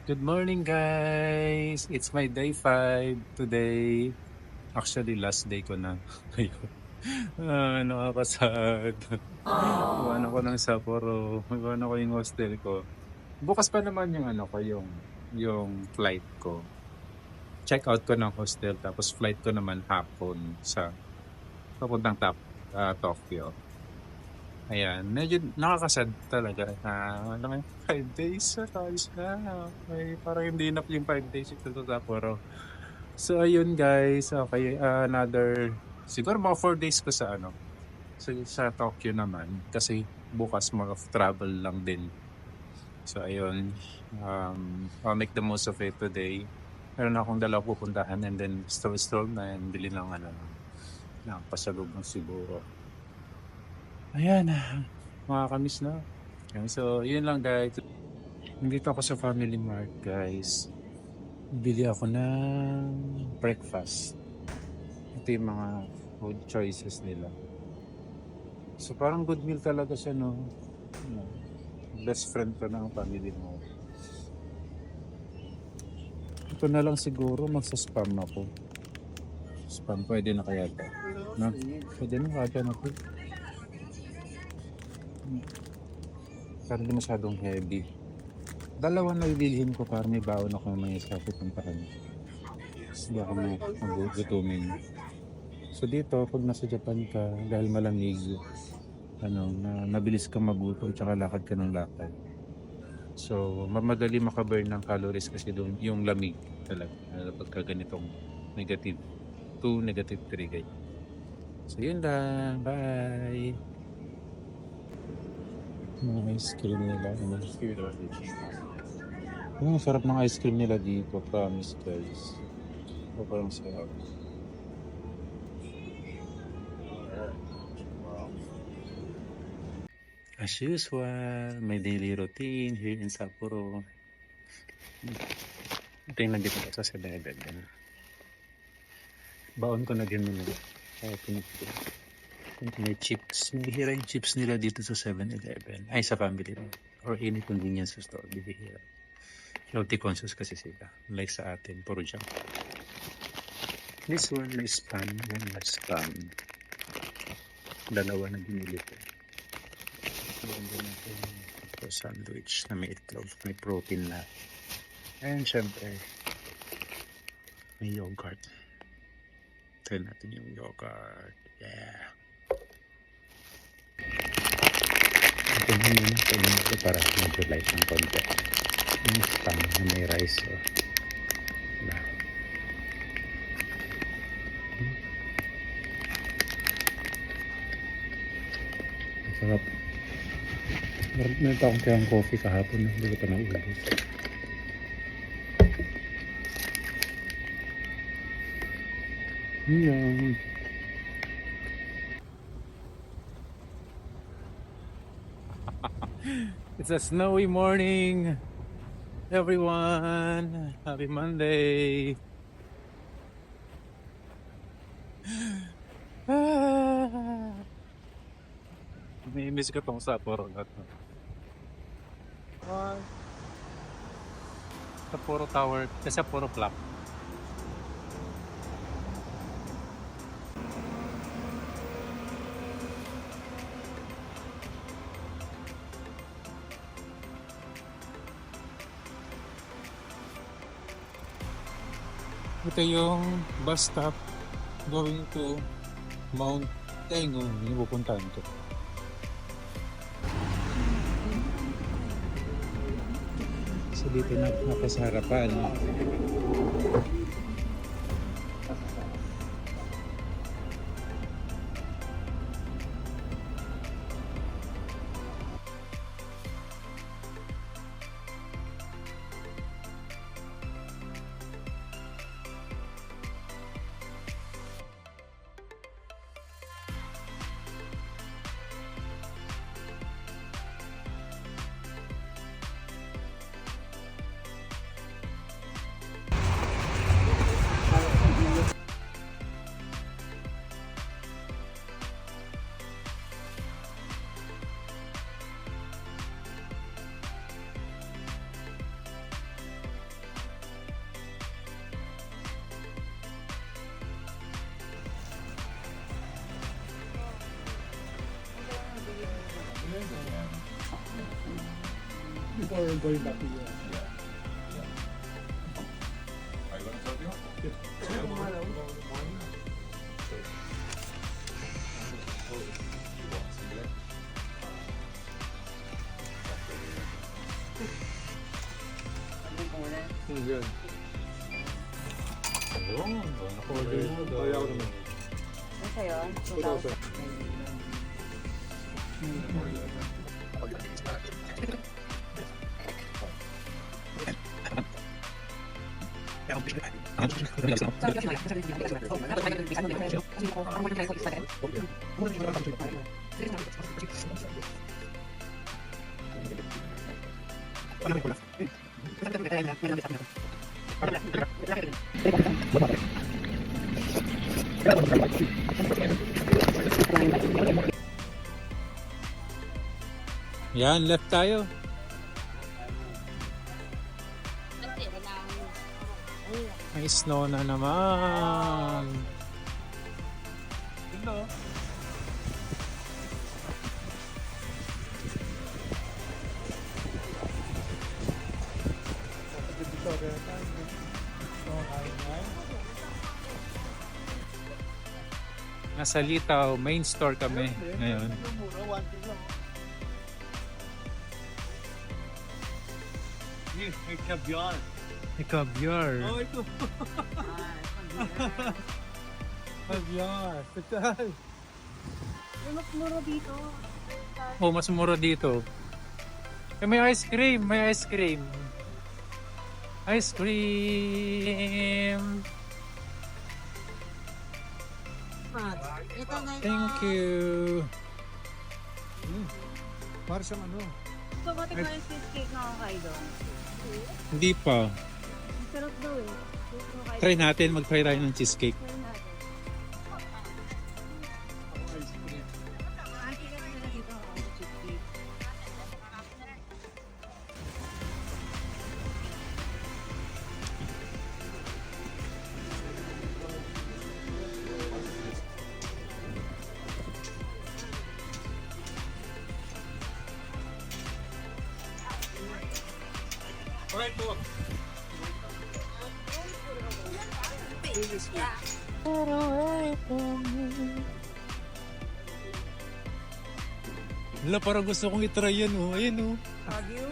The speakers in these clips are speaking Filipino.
Good morning, guys! It's my day 5 today. Actually, last day ko na. Ayun. Nakakasad. Iwanan ko ng Sapporo. Iwanan ko yung hostel ko. Bukas pa naman yung yung flight ko. Check out ko ng hostel tapos flight ko naman hapon sa papuntang Tokyo. Ayan, medyo nakakasad talaga na 5 days sa ayos na. May parang hindi enough yung 5 days ito sa Sapporo. So ayun guys, okay, another siguro mga 4 days ko sa sa Tokyo naman kasi bukas mag-travel lang din. So ayun, I'll make the most of it today. Meron akong dalawang pupuntahan and then stroll na and bili ng ng pasalubong siguro. Ayan, makakamiss na. Ayan, so yun lang guys. Nandito ako sa Family Mart guys. Bili ako ng breakfast. Ito yung mga food choices nila. So parang good meal talaga siya, no? Ano, best friend ko ng family mo. Ito na lang siguro, magsa-spam ako. Spam, pwede na kaya ito? No? Pwede na kaya na ito. Parang hindi masyadong heavy. Dalawa na ibilhin ko para may baon ako may sa pupuntahan. Hindi ako magugutumin. So dito, pag nasa Japan ka, dahil malamig, nabilis kang magutom tsaka lakad ka ng lakad. So, mamadali makaburn ng calories kasi doon yung lamig talaga. Pagka ganitong negative 2, negative 3 ganyan. So, yun lang. Bye! Mga ice cream nila. Ang sarap ng ice cream nila dito. Promise guys. Parang sarap. As usual, my daily routine here in Sapporo. Ito yung nandito ko sa 7-Eleven. Baon ko na din muna. Kaya pinito. May chips. Bihira yung chips nila dito sa 7-Eleven. Ay, sa family mo. Or any convenience store. Bihira. Healthy conscious kasi sila. Like sa atin, puro junk. This one na spam. One na spam. Dalawa na binili ko. Ito sandwich na may itlog. May protein na. And syempre, may yogurt. Try natin yung yogurt. Yeah. Ito na muna. Kainin ko para mag-light ng konti. Yung spam na may rice. Oh. Wala. Masarap. Meron akong kayang coffee kahapon. Hindi ko pa naubos. Yan. It's a snowy morning, everyone. Happy Monday. May-miss ko tong Sapporo na to. Sapporo Tower, Sapporo Clock. Ito yung bus stop going to Mount Tengu. Yung pupuntahan ko. So dito na sa harapan. Before going back to US. Are you gonna tell me? Good. Ayun, Order mo. Kaya ako naman. Ano sa'yo? 2,000. Yan, left tayo. May snow na naman. Hello. Nasa Litaw, main store kami ngayon. May caviar. May caviar. Oh, ito. Caviar. Total. Mas mura dito. Oh, mas mura dito. Eh, may ice cream, may ice cream. Ice cream. Ito na Thank you. Para siyang ano. So, ba't ikaw yung cheesecake na kakay doon? Hindi pa. Ang sarap daw eh. Try natin, mag-try tayo ng cheesecake. Try natin. Auntie ka na dito ako cheesecake. Alright po. Wala, parang gusto kong itry yan, oh. Ayan, oh. Wagyu?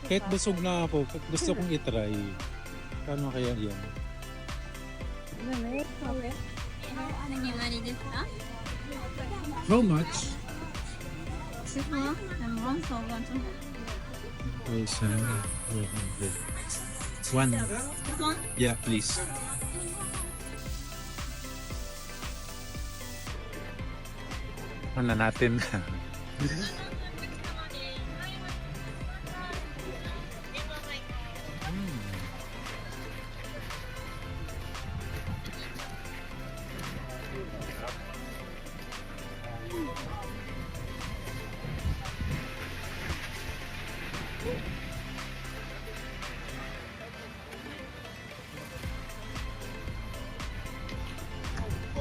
Kahit busog na ako, gusto kong itry. Paano kaya yan? How much? One. Yeah, please. Ano natin?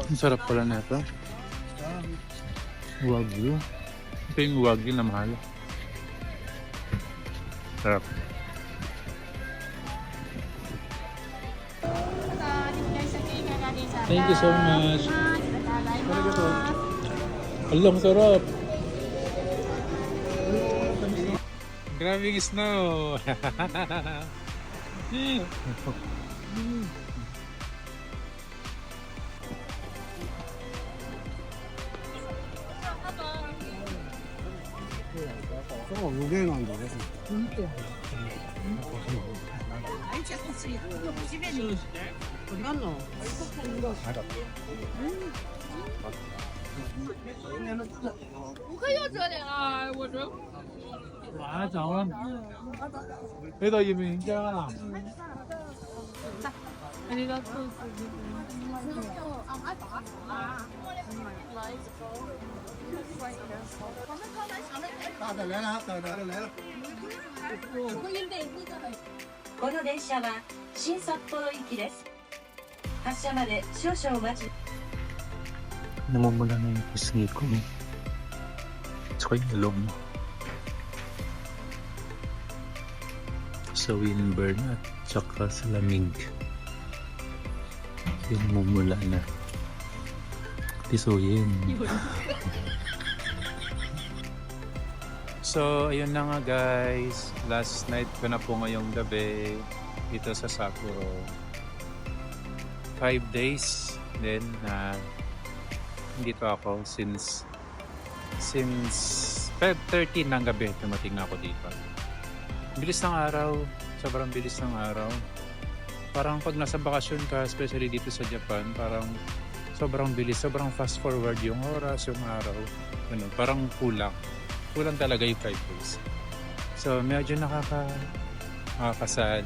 Ang sarap pala na ito. Wagyu. Ito yung wagyu na mahal. Sarap. Thank you so much. Alang sarap. Grabe yung snow. Oh, 무게 난다. 어디 갔노? 아, 잠깐. 여기다 이미 있잖아. 다来了。この電車は新札幌行きです。発車まで少々お待ち。Namumula na yung pisngi ko. Tsaka yung ilong. Sa windburn at tsaka sa lamig. Yung namumula na. Tisuyin. So, ayun na nga guys. Last night ko na po ngayong gabi dito sa Sapporo. 5 days. Then, dito ako since Feb 13 ng gabi tumating na ako dito. Bilis ng araw. Sobrang bilis ng araw. Parang pag nasa bakasyon ka, especially dito sa Japan, parang sobrang bilis, sobrang fast forward yung oras, yung araw. Ano, parang kulang. Kulang talaga yung 5 days. So, medyo nakakasad.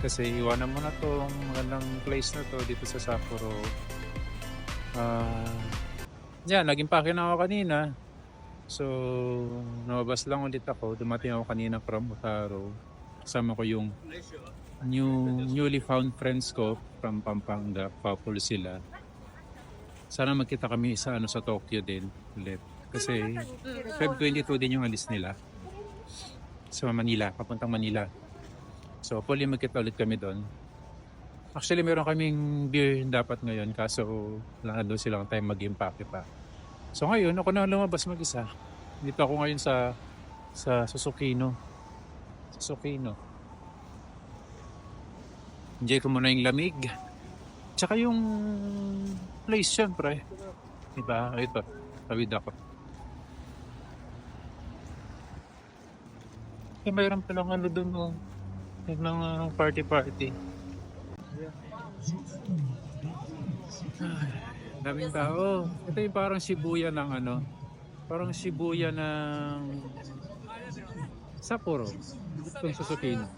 Kasi iwanan mo na tong magandang place na to dito sa Sapporo. Yan, naging pake na ako kanina. So, nawabas lang ulit ako. Dumating ako kanina from Otaru. Kasama ko yung newly found friends ko from Pampanga. Couple sila. Sana magkita kami sa Tokyo din ulit. Kasi Feb 22 din yung alis nila. Sa Manila, papuntang Manila. So, hopefully magkita ulit kami doon. Actually, meron kaming beer dapat ngayon kaso wala na doon silang time mag-impake pa. So ngayon, ako na lumabas mag-isa. Dito ako ngayon sa Susukino. Enjoy ko muna yung lamig. Tsaka yung place, syempre. Diba? Ito, tawid ako. Eh, mayroon palang ano doon, oh. Ng party. Daming tao. Ito yung parang Shibuya ng parang Shibuya ng Sapporo. Itong Susukino.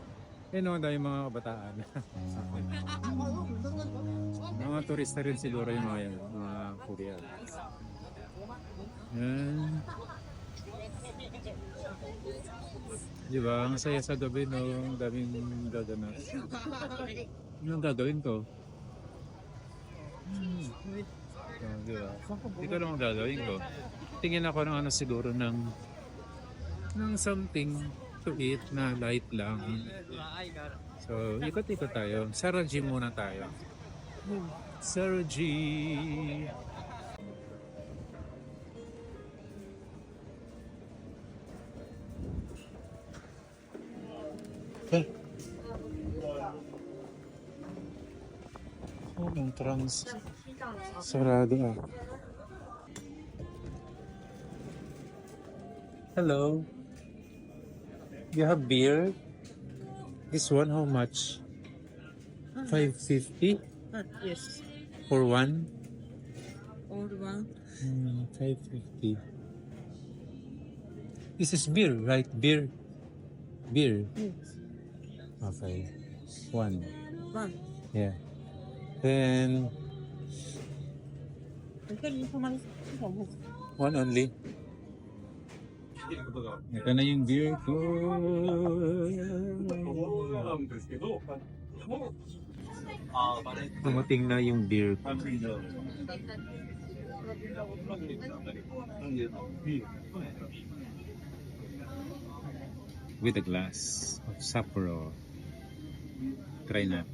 Yan o, dahil mga kabataan. Mga turista rin siguro yung mga yan, mga Korea. Yan. Diba? Ang saya sa gabi, no? Ang daming gaganap. Anong gagawin ko? Diba? Ito lang ang gagawin ko. Tingin ako ng siguro ng something to eat na light lang. So, ikot-ikot tayo. Saraji muna tayo. Saraji! Oh, entrance. Sarado ah. Hello. You have beer? This one, how much? 550? Yes. For one? Old one. 550. This is beer, right? Beer. Yes. Okay. One. One. Yeah. Then, one only. Ito na yung beer ko. Tumating na yung beer ko. With a glass of Sapporo. Try na.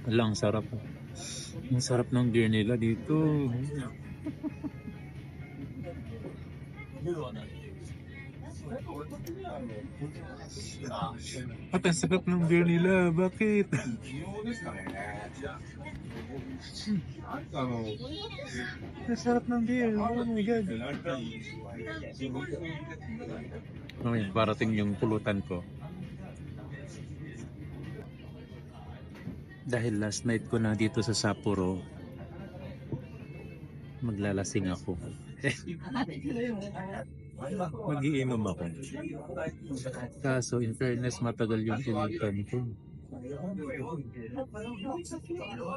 Wala, ang sarap. Ang sarap ng beer nila dito. At ang sarap ng beer nila. Bakit? Ang sarap ng beer. Oh my God. Okay, parating yung pulutan ko. Dahil last night ko na dito sa Sapporo, maglalasing ako. Magiinom ako. Kaso in fairness, matagal yung initan ko.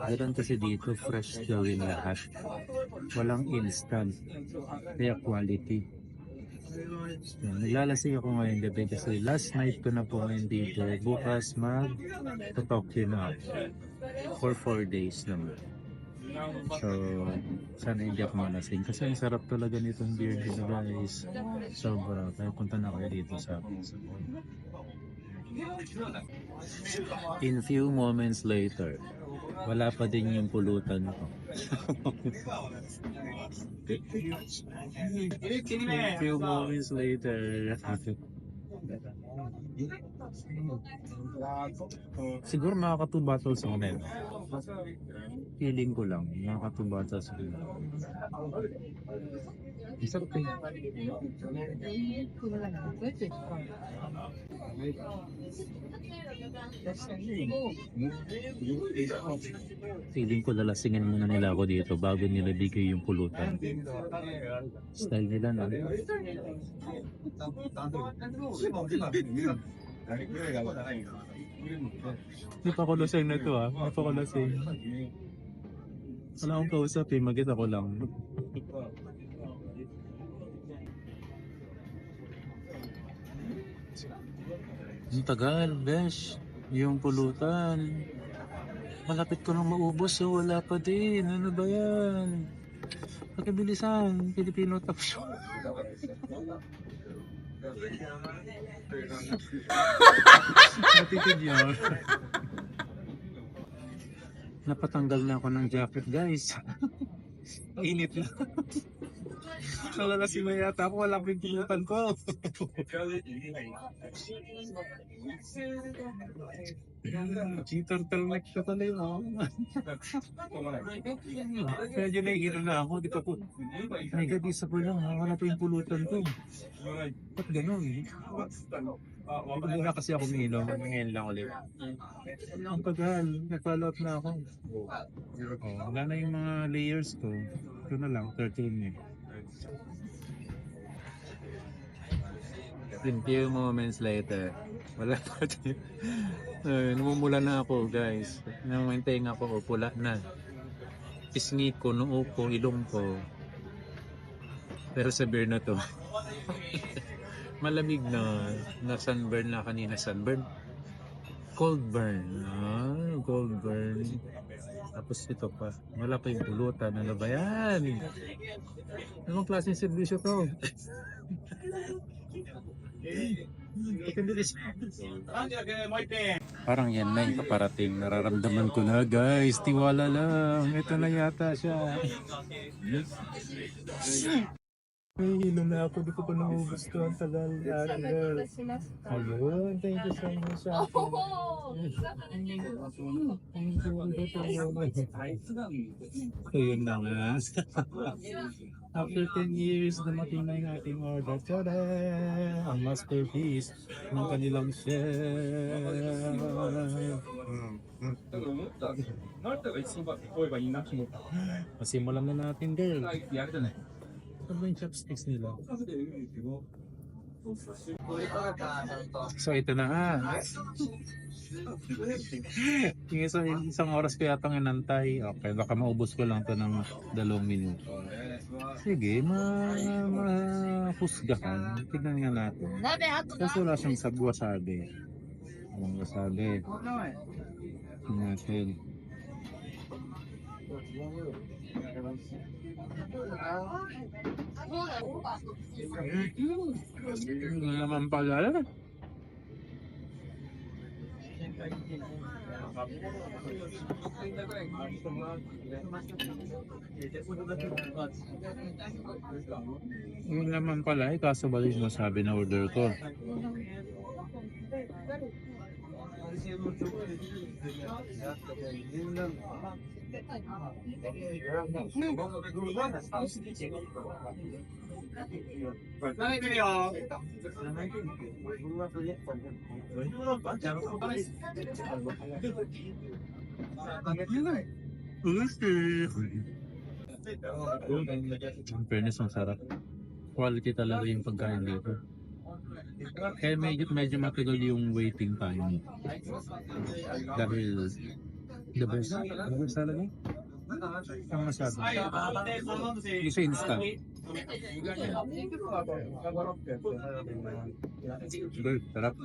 Meron kasi dito fresh gawin lahat. Walang instant. Kaya quality. Yan, naglalasing ako ngayong gabi kasi last night ko na po ngayon dito. Bukas mag-Tokyo na ako. For 4 days naman. So, sana hindi ako malasing. Kasi ang sarap talaga nitong beer dito guys. Sobra. Kaya punta na kayo dito sa akin. In few moments later, wala pa din yung pulutan ko. In few moments later, siguro makaka 2 bottles ako na yun. Feeling ko lang, makaka 2 bottles ako. Isang thing. Feeling ko lalasingan muna nila ako dito bago nila bigay yung pulutan. Style nila na. Hindi pa ko lasing na to ah. Hindi pa ko lasing. Wala akong kausap eh. Mag-get ako lang. Ang tagal, besh. Yung pulutan. Malapit ko nang maubos so wala pa din. Ano ba yan? Pagkabilisan, Filipino top show. Natitid yun. Napatanggal na ako ng jacket guys. Init na. Nalalasing na yata ako, walang pintulutan ko. Turtleneck ka tuloy mo. Medyo nahihiro na ako. Dito po. Ay, gabisa ko lang. Wala pa yung pulutan ko. Ba't ganun? Muna kasi ako umiinom. Ngayon lang ulit. Ang tagal. Nag-follow up na ako. Wala na yung mga layers ko. Ito na lang. 13 eh. In few moments later, wala pa din. Namumula na ako guys. Namumintay nga ako, pula na. Pisngi ko, noo ko, ilong ko. Pero sa beer na to, malamig na. Na-sunburn na kanina. Sunburn? Cold burn. Cold burn. Tapos ito pa. Wala pa yung pulutan. Ano ba yan? Anong klaseng servisyo to? Parang yan na yung paparating. Nararamdaman ko na guys. Tiwala lang. Ito na yata siya. Ay, inom na ako. Di ko pa nangubos to. Ang tagal. Ayun. Thank you so much. Ayun na nga. After 10 years, dumating na yung ating order. Tada! Ang masterpiece ng kanilang chef. Masimulan na natin, girl. Ano yung chopsticks nila? So ito na nga. Yung isang oras ko yata inantay. Okay, baka maubos ko lang to ng 2 minuto. Sige, mahusgahan. Tignan nga natin. Kasi wala siyang wasabi. Walang wasabi. Tignan natin. Hindi naman pala. Yun naman pala eh, kaso ba yung masabi na order ko? Ang fairness, ang sarap. Quality talaga yung pagkain dito. Kaya medyo matagal yung waiting time. Dahil the best talaga? Ang masyado. Yung sa instant. Good, sarap.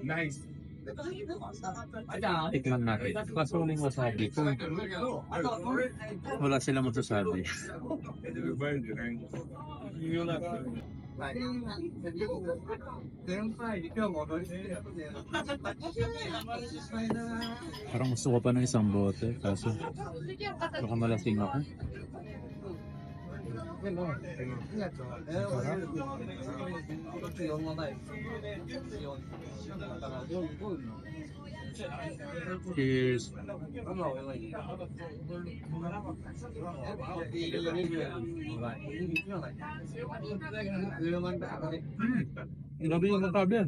Nice. Tikman natin. Kaso uling wasabi. Wala silang masasabi. Parang gusto ko pa ng isang bote. Kaso baka malasing ako. Cheers. Grabe yung matabi.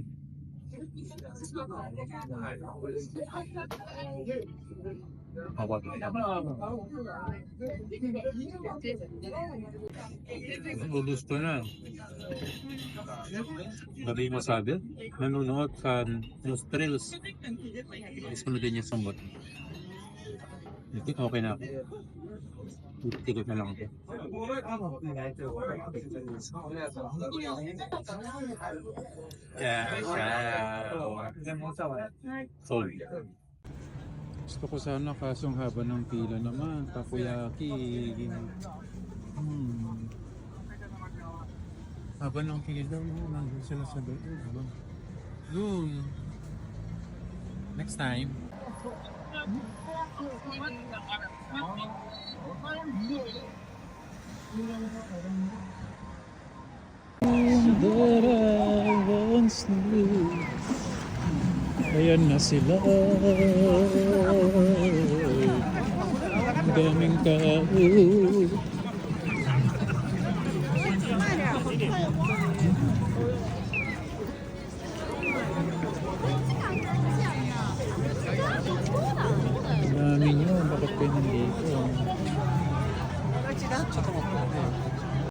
Gusto na. Gabi mo sabi, nanonood sa Nostrils. Isunod din niya sa bot. Okay na ako. Tikot na lang ako. Sorry. Gusto ko sana kasong haba ng pila naman. Takoyaki. Haba ng pila mo. Nandun sila sa doon. Doon. Next time. That I once knew. Ayan na sila. Ang daming tao. Ang dami nyo. Bakit kayo nandito?